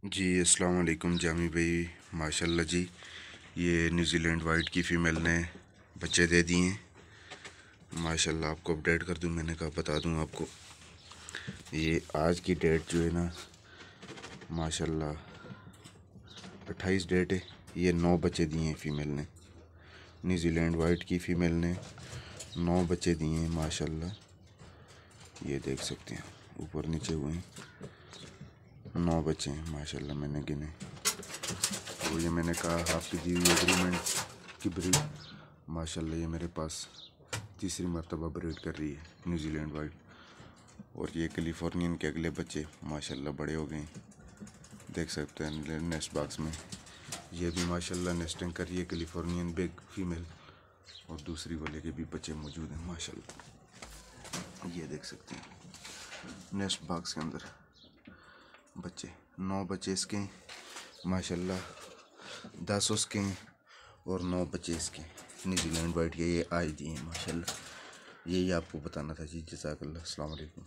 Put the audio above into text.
जी अस्सलाम वालेकुम जामी भाई। माशाल्लाह जी, ये न्यूजीलैंड वाइट की फ़ीमेल ने बच्चे दे दिए हैं। माशाल्लाह आपको अपडेट कर दूं, मैंने कहा बता दूं आपको। ये आज की डेट जो है ना, माशाल्लाह 28 डेट है। ये 9 बच्चे दिए हैं फ़ीमेल ने। न्यूजीलैंड वाइट की फ़ीमेल ने 9 बच्चे दिए हैं माशाल्लाह। ये देख सकते हैं, ऊपर नीचे हुए हैं, 9 बच्चे हैं माशाल्लाह मैंने गिने। तो ये मैंने कहा आपकी दी हुई एग्रीमेंट की ब्रीड माशाल्लाह ये मेरे पास तीसरी मरतबा ब्रीड कर रही है न्यूजीलैंड वाइट। और ये कैलिफोर्नियन के अगले बच्चे माशाल्लाह बड़े हो गए, देख सकते हैं नेस्ट बॉक्स में। ये भी माशाल्लाह नेस्टिंग कर रही है कैलिफोर्नियन बिग फीमेल, और दूसरी वाले के भी बच्चे मौजूद हैं माशाल्लाह। ये देख सकते हैं नेस्ट बॉक्स के अंदर बच्चे, 9 बच्चे इसके हैं माशाल्लाह, 10 उसके हैं और 9 बच्चे इसके न्यूजीलैंड वाइट के। ये आज दिए हैं माशाल्लाह। यही आपको बताना था जी। जज़ाकल्लाह, अस्सलाम वालेकुम।